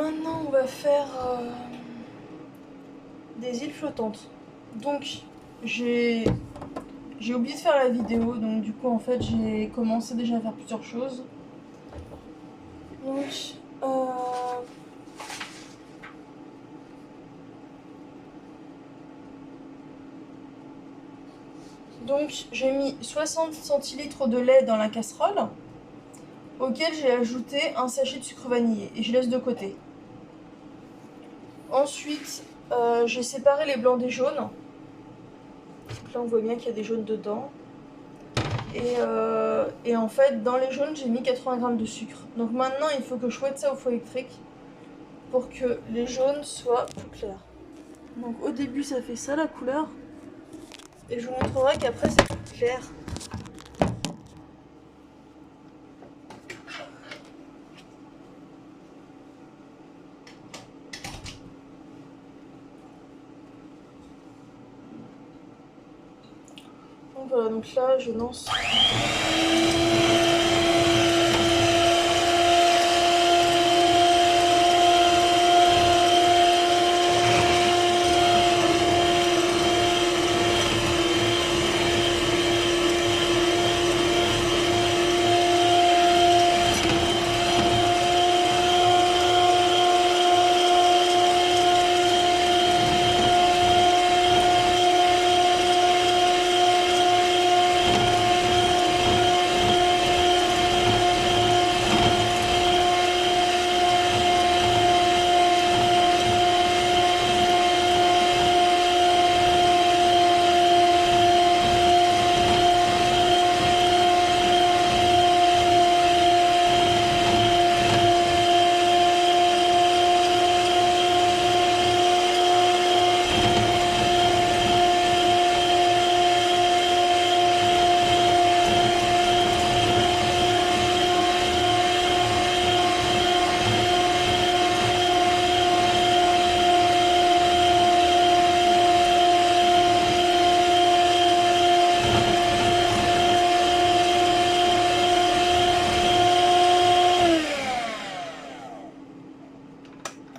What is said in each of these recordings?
maintenant on va faire des îles flottantes. Donc j'ai oublié de faire la vidéo, donc du coup en fait j'ai commencé déjà à faire plusieurs choses. Donc j'ai mis 60 centilitres de lait dans la casserole, auquel j'ai ajouté un sachet de sucre vanillé et je laisse de côté. Ensuite, j'ai séparé les blancs des jaunes. Donc là on voit bien qu'il y a des jaunes dedans. Et en fait, dans les jaunes, j'ai mis 80 g de sucre. Donc maintenant, il faut que je fouette ça au feu électrique pour que les jaunes soient plus clairs. Donc au début, ça fait ça la couleur. Et je vous montrerai qu'après, c'est plus clair. Donc voilà, donc là, je lance.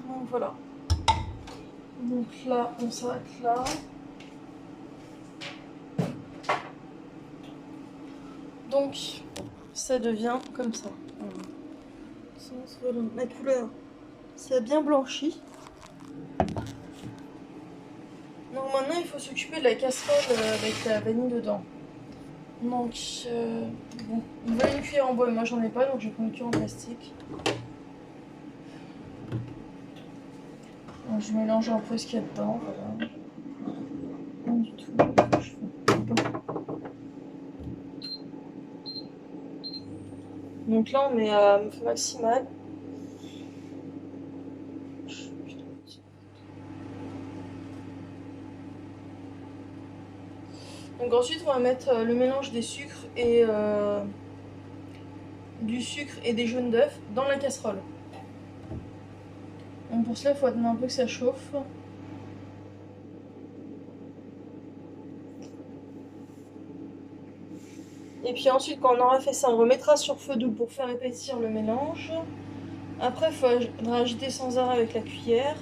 Donc voilà. Donc là, on s'arrête là. Donc, ça devient comme ça. La couleur, ça a bien blanchi. Donc maintenant, il faut s'occuper de la casserole avec la vanille dedans. Donc, bon, il veut une cuillère en bois, mais moi j'en ai pas, donc je vais prendre une cuillère en plastique. Donc, je mélange un peu ce qu'il y a dedans, voilà. Rien du tout. Donc là, on est à feu maximal. Donc ensuite, on va mettre le mélange des sucres et du sucre et des jaunes d'œufs dans la casserole. Donc pour cela, il faut attendre un peu que ça chauffe. Et puis ensuite, quand on aura fait ça, on remettra sur feu doux pour faire épaissir le mélange. Après, il faudra agiter sans arrêt avec la cuillère.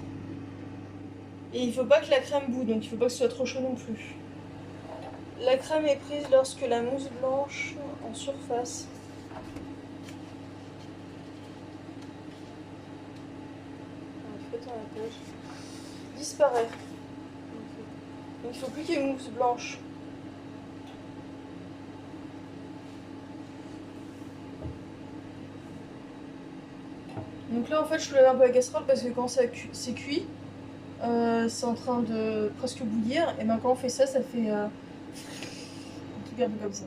Et il ne faut pas que la crème bout, donc il ne faut pas que ce soit trop chaud non plus. La crème est prise lorsque la mousse blanche en surface disparaît. Donc il ne faut plus qu'il y ait une mousse blanche. Donc là en fait je soulève un peu la casserole parce que quand c'est cuit, c'est en train de presque bouillir. Et ben quand on fait ça, ça fait un truc un peu comme ça.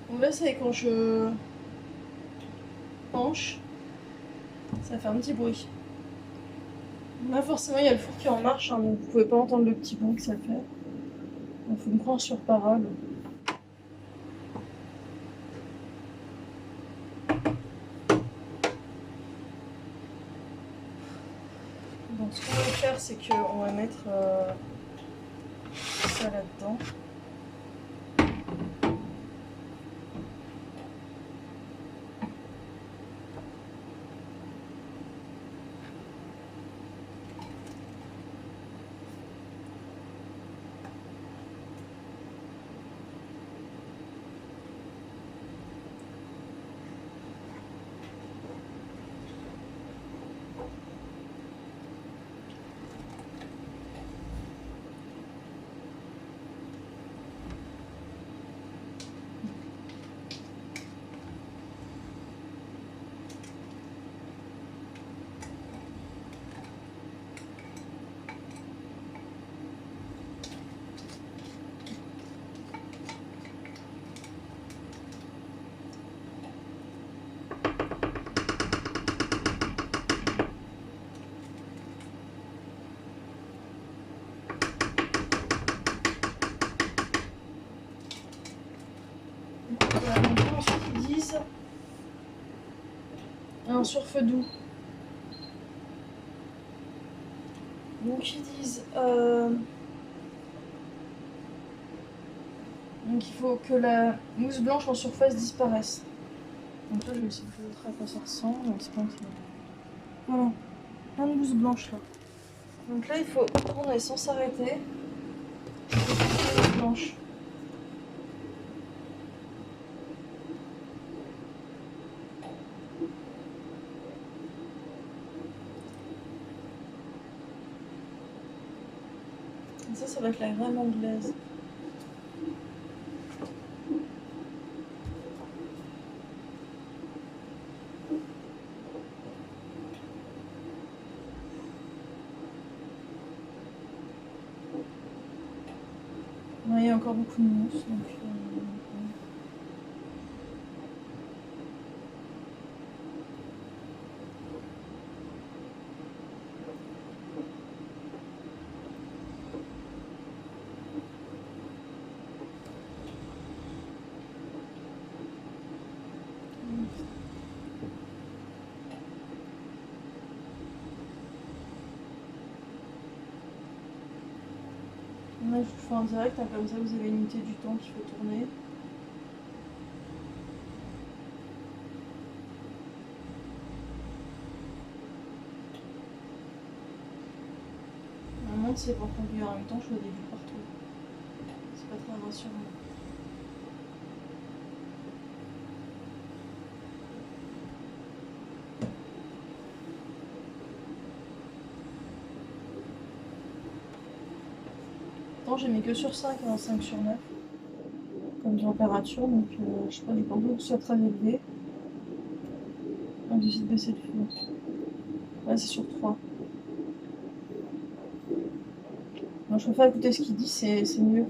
Donc là c'est quand je penche, ça fait un petit bruit. Là, forcément, il y a le four qui est en marche, hein, donc vous pouvez pas entendre le petit bruit que ça fait. Il faut me prendre sur parole. Donc, ce qu'on va faire, c'est qu'on va mettre ça là-dedans. Voilà, donc là, ensuite, ils disent un surfeu doux. Donc ils disent donc il faut que la mousse blanche en surface disparaisse. Donc là je vais essayer de vous montrer à quoi ça ressemble. Voilà, plein de mousse blanche là. Donc là il faut tourner sans s'arrêter. La mousse blanche. Et ça va être la crème anglaise. Il y a encore beaucoup de mousse, donc là, je le fais en direct, hein, comme ça vous avez une unité du temps qu'il faut tourner. Normalement, c'est pour conduire en même temps, je vois des bulles partout. C'est pas très rassurant. J'ai mis que sur 5, hein, 5 sur 9 comme température, donc je sais pas, j'ai pas envie que ce soit très élevé. Donc j'essaie de baisser le feu. Ouais, c'est sur 3. Donc, je préfère écouter ce qu'il dit, c'est mieux.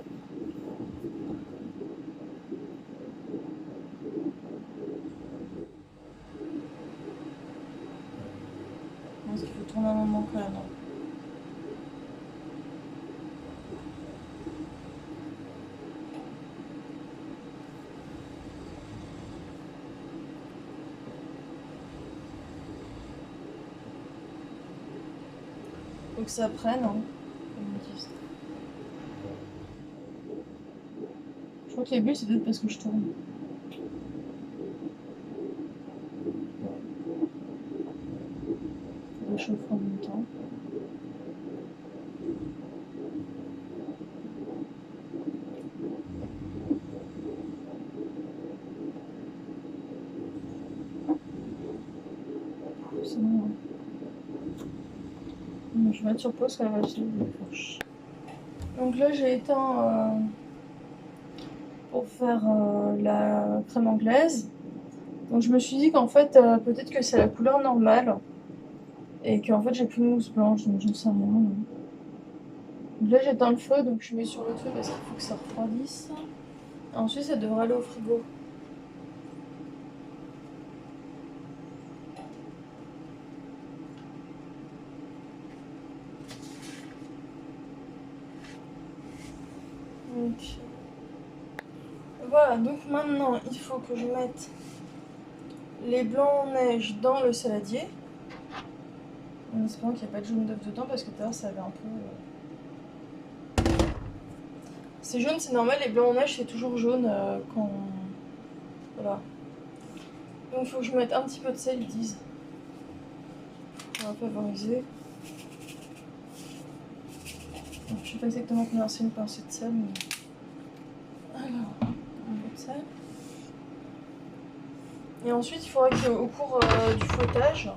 Je pense qu'il faut tourner un moment quand même. Hein. Faut que ça prenne, hein, comme ils disent. Je crois que les bulles, c'est peut-être parce que je tourne. Je réchauffe en même temps. C'est bon. Hein. Je vais mettre sur pause quand même, je les fourches. Donc là, j'ai éteint pour faire la crème anglaise. Donc je me suis dit qu'en fait, peut-être que c'est la couleur normale. Et qu'en fait, j'ai plus de mousse blanche, donc j'en sais rien. Donc là, j'éteins le feu, donc je mets sur le truc parce qu'il faut que ça refroidisse. Et ensuite, ça devrait aller au frigo. Voilà, donc maintenant il faut que je mette les blancs en neige dans le saladier. En espérant qu'il n'y a pas de jaune d'œuf dedans parce que tout à l'heure ça avait un peu. C'est jaune, c'est normal, les blancs en neige c'est toujours jaune quand. Voilà. Donc il faut que je mette un petit peu de sel, ils disent. On va favoriser. Donc, je sais pas exactement combien c'est une pincée de sel, mais. Alors, un peu de sel. Et ensuite, il faudra qu'au cours du fouettage,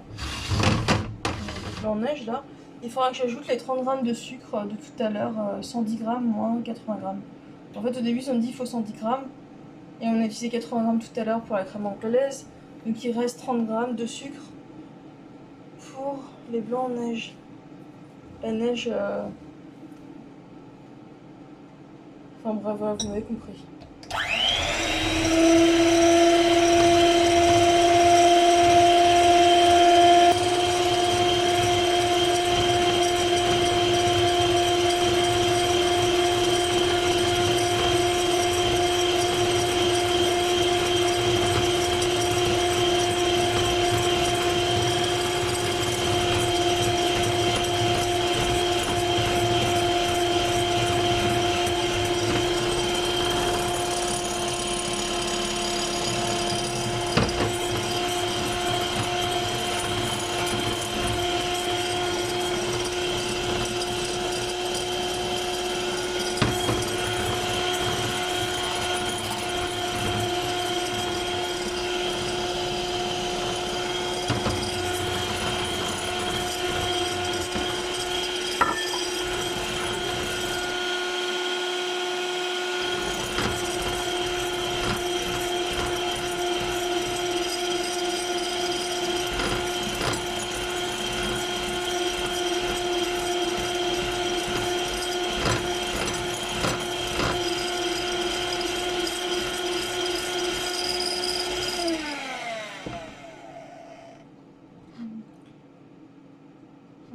des blancs en neige là, il faudra que j'ajoute les 30 g de sucre de tout à l'heure, 110 g moins 80 g. En fait, au début, ils ont dit qu'il faut 110 g, et on a utilisé 80 g tout à l'heure pour la crème anglaise, donc il reste 30 g de sucre pour les blancs en neige. La neige. Enfin bref, voilà, vous m'avez compris.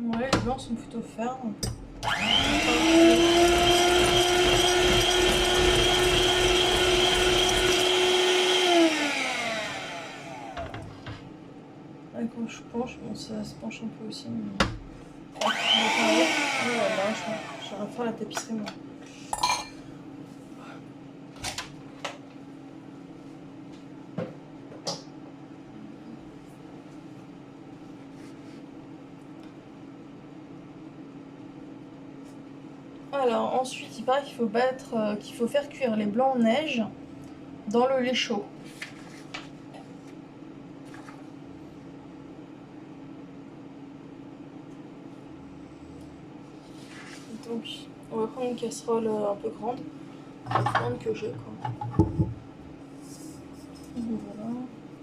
Ouais, les blancs sont plutôt fermes. Quand je penche, bon ça se penche un peu aussi. Mais... Oh là là, j'aurais faire la tapisserie moi. Alors ensuite, il paraît qu'il faut battre, qu'il faut faire cuire les blancs en neige dans le lait chaud. Donc, on va prendre une casserole un peu grande, la plus grande que j'ai quoi. Voilà.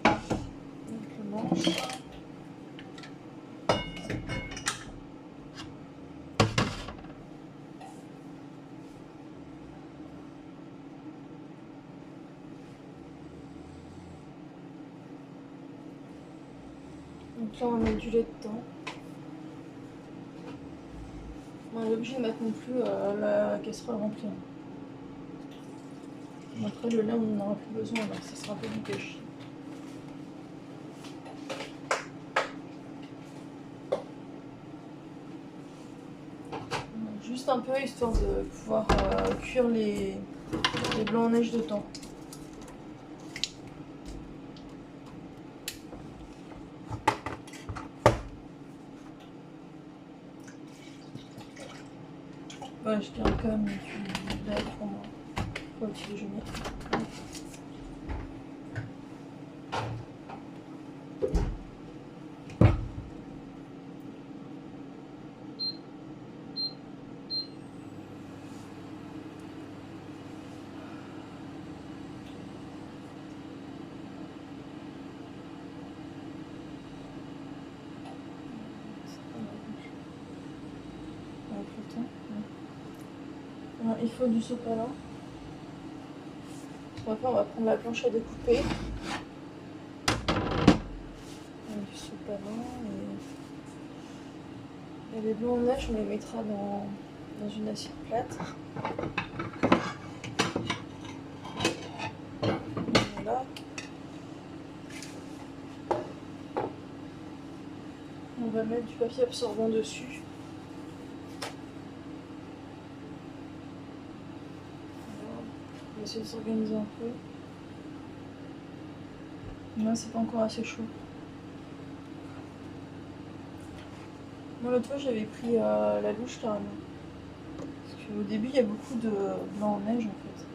Donc le manche. Donc là on va mettre du lait dedans. On est obligé de mettre non plus la casserole remplie. Après le lait on n'en aura plus besoin, donc ça sera un peu du gâchis. Juste un peu histoire de pouvoir cuire les blancs en neige dedans. Voilà, je garde quand même du lait pour moi. Pour le petit déjeuner. Il faut du sopalin. Après, on va prendre la planche à découper. Du sopalin et les blancs en neige, on les mettra dans une assiette plate. va mettre du papier absorbant dessus. On va essayer de s'organiser un peu. Là, c'est pas encore assez chaud. Moi, l'autre fois, j'avais pris la louche carrément. Parce qu'au début, il y a beaucoup de blanc en neige en fait.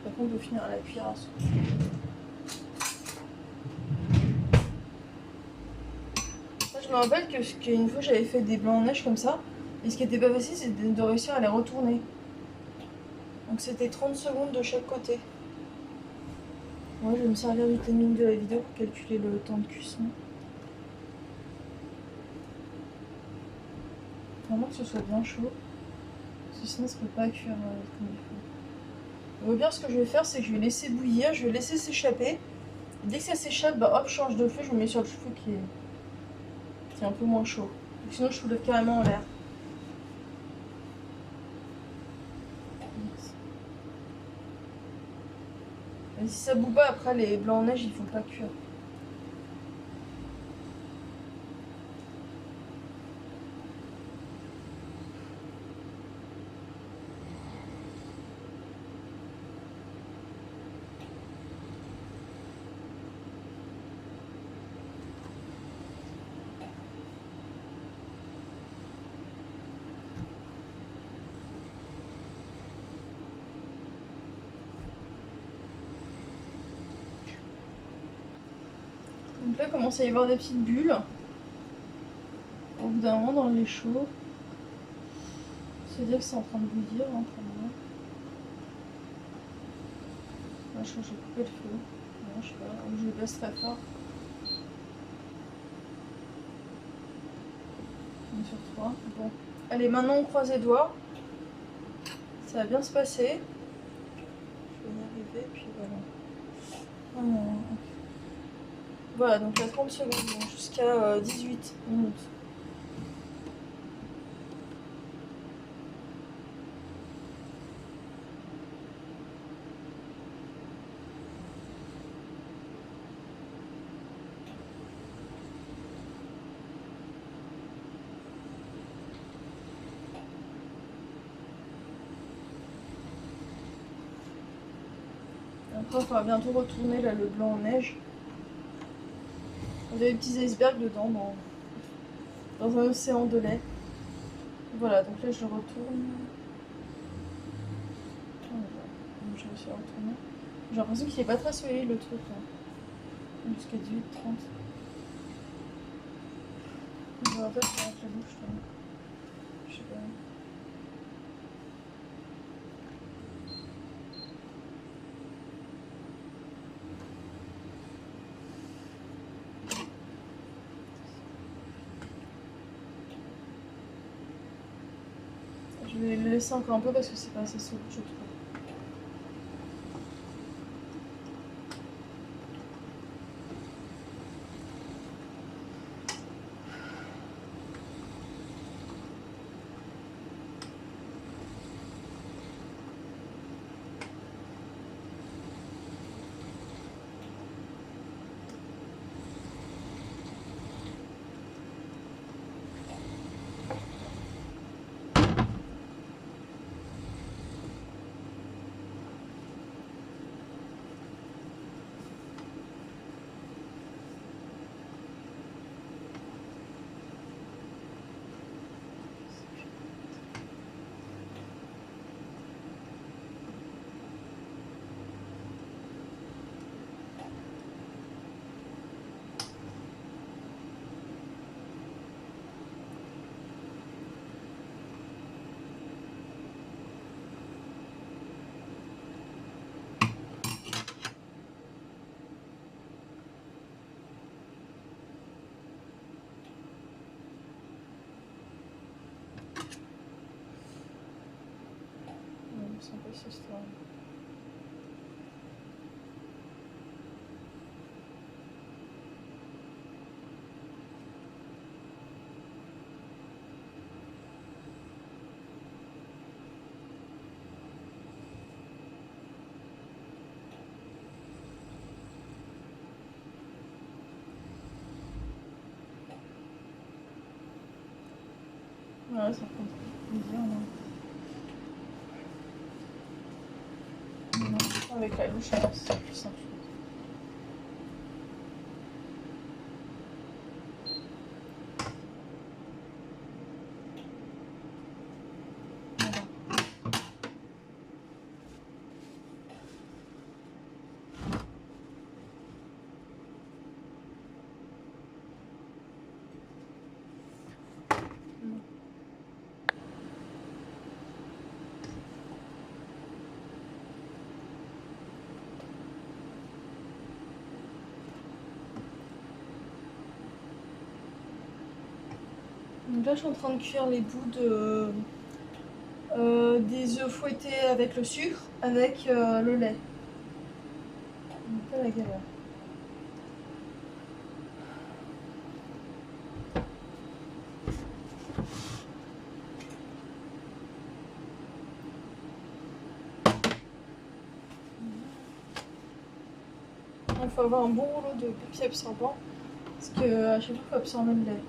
Par contre, on peut finir à la cuillère à soupe. Je me rappelle qu'une fois, j'avais fait des blancs en neige comme ça. Et ce qui était pas facile, c'était de réussir à les retourner. Donc c'était 30 secondes de chaque côté. Moi, je vais me servir du timing de la vidéo pour calculer le temps de cuisson. Vraiment que ce soit bien chaud. Parce que sinon, ça peut pas cuire comme il faut. Au pire, ce que je vais faire, c'est que je vais laisser bouillir, je vais laisser s'échapper. Et dès que ça s'échappe, bah hop, je change de feu, je me mets sur le feu qui est un peu moins chaud. Donc, sinon, je soulève carrément en l'air. Et si ça bout pas, après, les blancs en neige, ils font pas cuire. Donc là, il commence à y avoir des petites bulles. Au bout d'un moment, dans le lait chaud, c'est-à-dire que c'est en train de bouillir, en train de bouillir. Là, je crois que j'ai coupé le feu. Non, je sais pas, ou je le baisse très fort. On est sur 3. Bon. Allez, maintenant on croise les doigts. Ça va bien se passer. Je vais y arriver, puis voilà. Voilà, donc il y a 30 secondes, donc jusqu'à 18 minutes. Après, on va bientôt retourner là, le blanc en neige. Il y a des petits icebergs dedans, dans un océan de lait. Voilà, donc là je le retourne. Je vais essayer de retourner. J'ai l'impression qu'il n'est pas très solide le truc là. Jusqu'à 18-30. Je vais peut-être faire avec la bouche là. Je sais pas. Je vais le laisser encore un peu parce que c'est pas assez solide, je trouve. C'est un peu cette histoire. Ouais, ça prend plaisir, non. Non, avec la louche, c'est plus simple. Donc là, je suis en train de cuire les bouts des œufs fouettés avec le sucre, avec le lait. C'est pas la galère. Il faut avoir un bon rouleau de papier absorbant, parce que à chaque fois, il faut absorber le lait.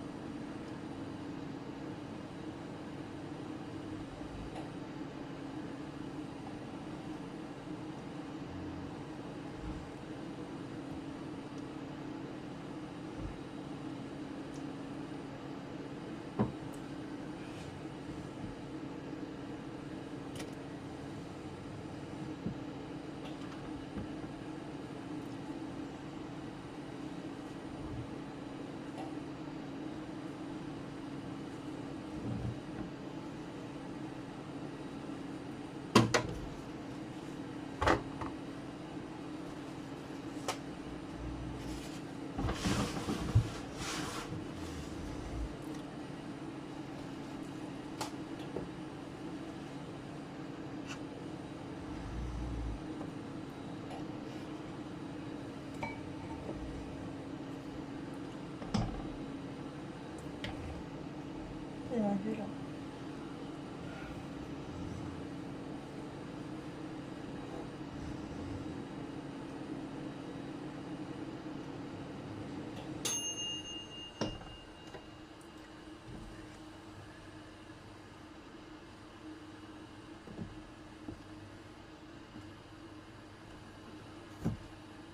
Il y a un vieux là.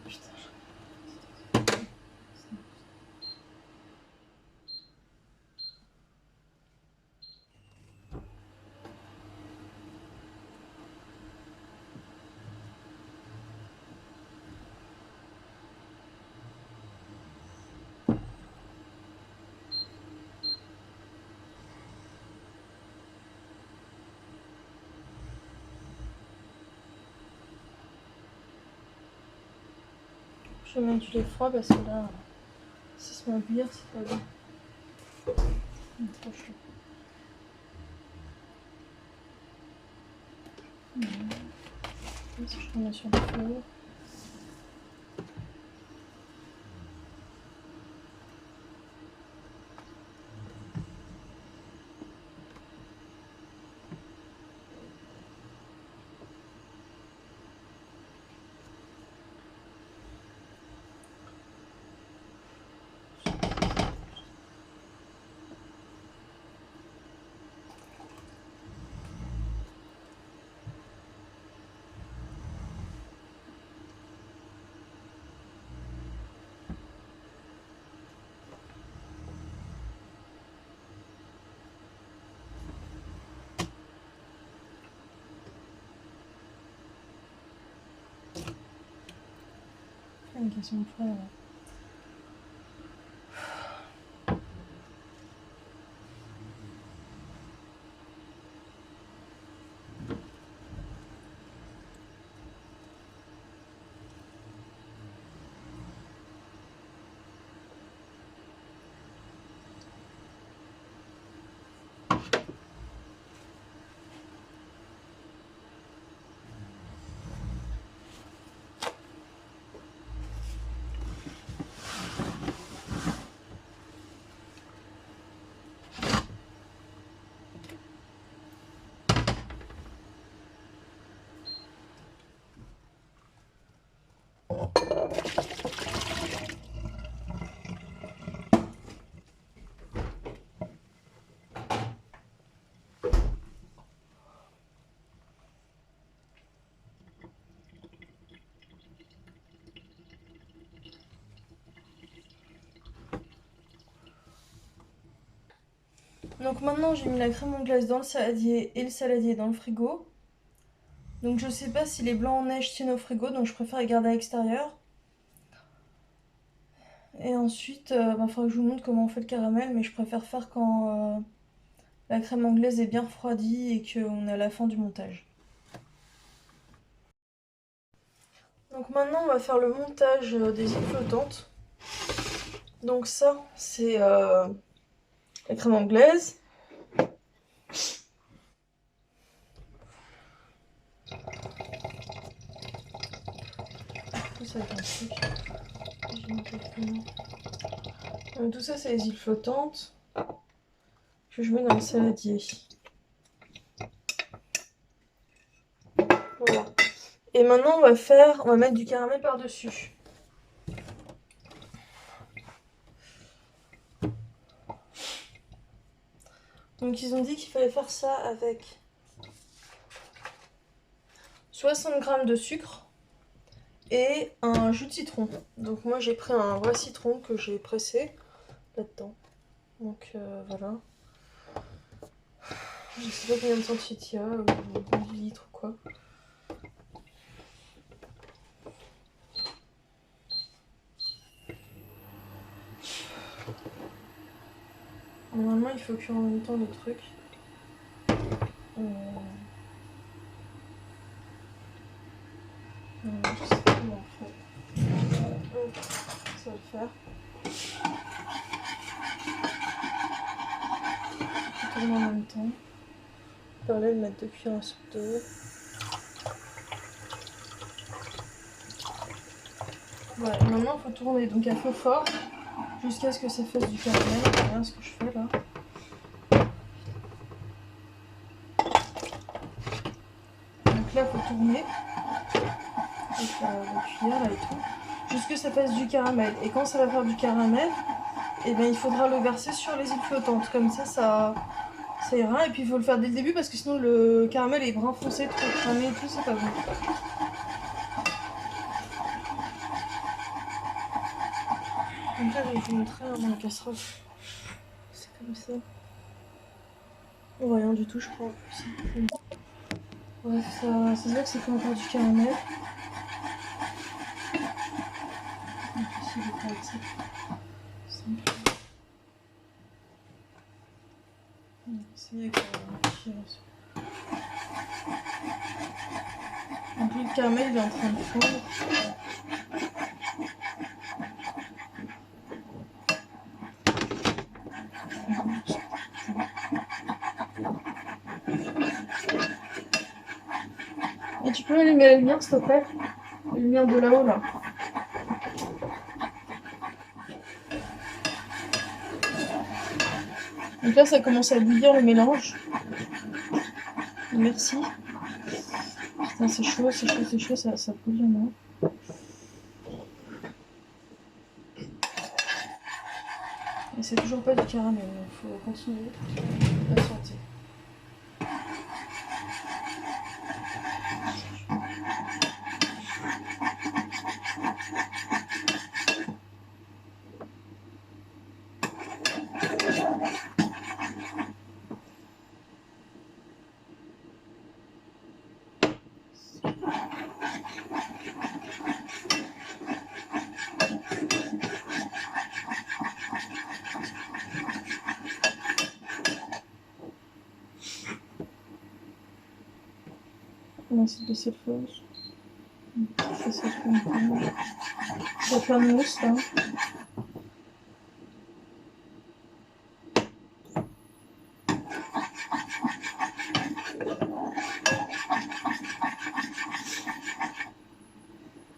Putain. Je vais mettre du lait froid parce que là, si ça se met à bouillir, c'est pas bon. Trop chaud. Est-ce que je remets sur le feu? Une question de frère. Donc maintenant j'ai mis la crème anglaise dans le saladier et le saladier dans le frigo. Donc je sais pas si les blancs en neige tiennent au frigo, donc je préfère les garder à l'extérieur. Et ensuite, il faudra que je vous montre comment on fait le caramel, mais je préfère faire quand la crème anglaise est bien refroidie et qu'on est à la fin du montage. Donc maintenant on va faire le montage des îles flottantes. Donc ça c'est la crème anglaise. Tout ça avec un truc. Donc tout ça c'est les îles flottantes que je mets dans le saladier. Voilà. Et maintenant on va mettre du caramel par-dessus. Donc ils ont dit qu'il fallait faire ça avec 60 g de sucre et un jus de citron. Donc moi j'ai pris un vrai citron que j'ai pressé là-dedans. Donc voilà. Je sais pas combien de centilitres il y a, 10 litres ou quoi. Normalement il faut cuire en même temps le truc. Je sais pas comment on fait. Ça va le faire. Je tourne en même temps. Par là, mettre 2 cuillères à soupe d'eau. Voilà, maintenant il faut tourner donc à feu fort jusqu'à ce que ça fasse du caramel. Regarde ce que je fais là. Donc là il faut tourner avec la cuillère là et tout, jusqu'à ce que ça fasse du caramel. Et quand ça va faire du caramel, et ben, il faudra le verser sur les îles flottantes. Comme ça ira. Et puis il faut le faire dès le début parce que sinon le caramel est brun foncé, trop cramé et tout, c'est pas bon. Donc là je vais vous montrer dans la casserole. C'est comme ça. On voit rien du tout je crois. Bref, ça se voit que c'est pas encore du caramel. Donc ici il est pas simple. C'est mieux que la cuillère. Donc le caramel il est en train de fondre. Et tu peux allumer la lumière s'il te plaît? La lumière de là-haut là. Donc là ça commence à bouillir le mélange. Merci. Putain c'est chaud, ça brûle là. Et c'est toujours pas du caramel, il faut continuer à sentir. On va essayer de baisser le feu. Ça fait un peu. Il y a plein de mousse là.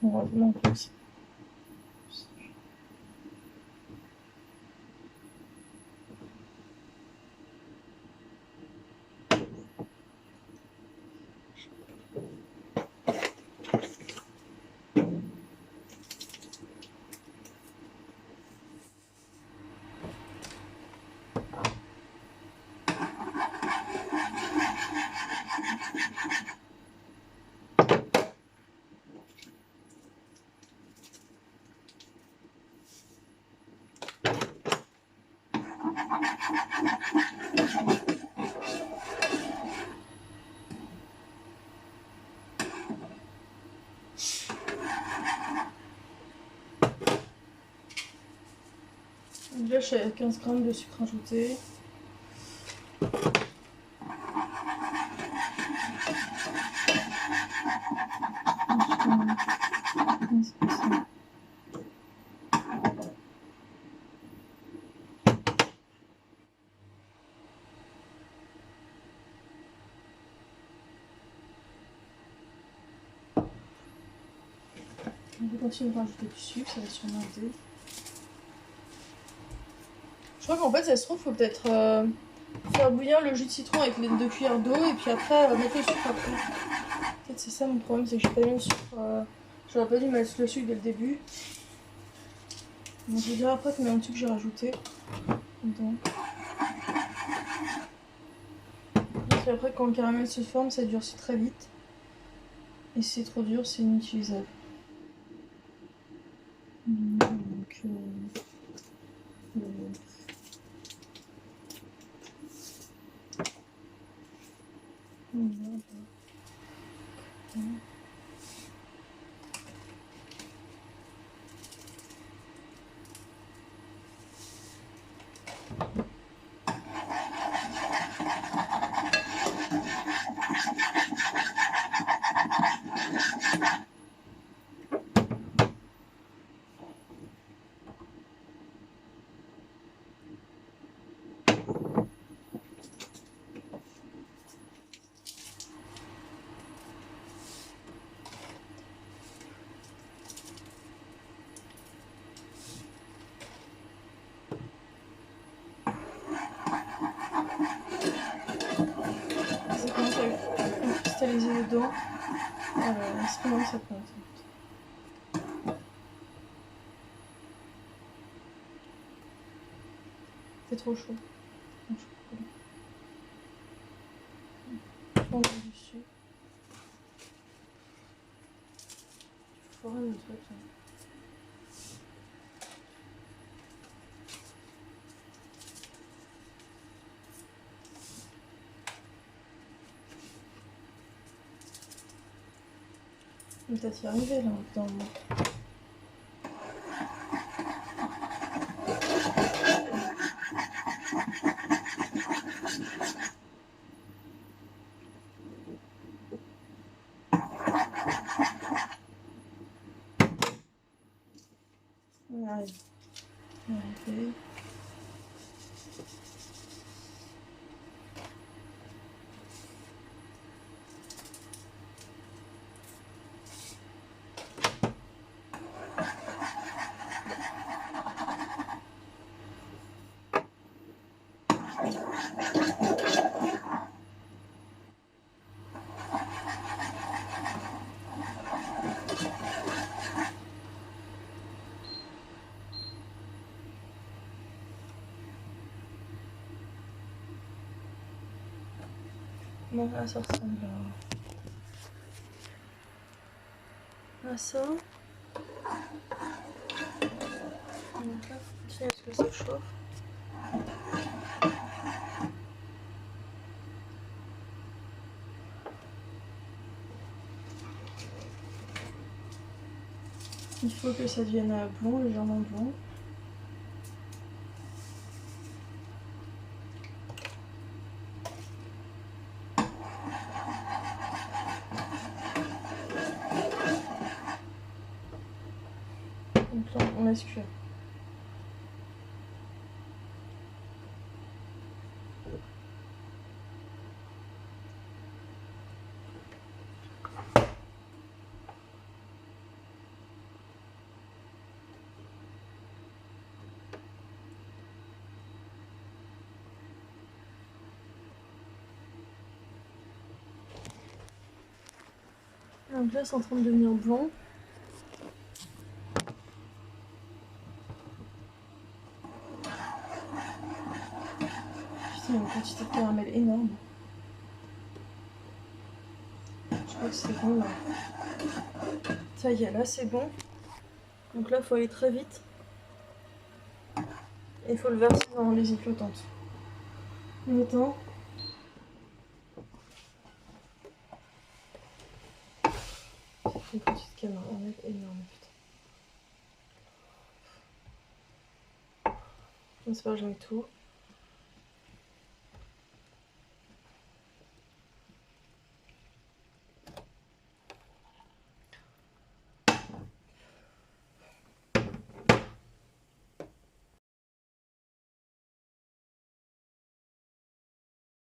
On va vraiment comme ça. Donc là, je suis à 15 g de sucre ajouté. On va continuer de rajouter du sucre, ça va sûrement aider. Je crois qu'en fait, ça se trouve, faut peut-être faire bouillir le jus de citron avec les 2 cuillères d'eau et puis après mettre le sucre après. Peut-être c'est ça mon problème, c'est que j'ai pas mis le sucre. J'aurais pas dû mettre le sucre dès le début. Donc je vous dirai après combien de sucre j'ai rajouté. Donc. Parce qu'après, quand le caramel se forme, ça durcit très vite. Et si c'est trop dur, c'est inutilisable. Donc, ça commence à cristalliser dedans. Alors, c'est comment ça compte. C'est trop chaud. On met du sucre. Il faut forer le truc. On va peut-être y arriver là, dans le moment. Ouais. Okay. Bon, là, ça ressemble à ça. Donc là, faut continuer à ce que ça chauffe. Il faut que ça devienne blond, légèrement blond. Donc là, on laisse cuire. Donc là, c'est en train de devenir blanc. Putain, il y a une quantité de caramel énorme. Je crois que c'est bon là. Ça y est, là c'est bon. Donc là, il faut aller très vite. Et il faut le verser dans les éclatantes. On attend. Une quantité de caramel énorme, putain. C'est pas grave, je mets tout.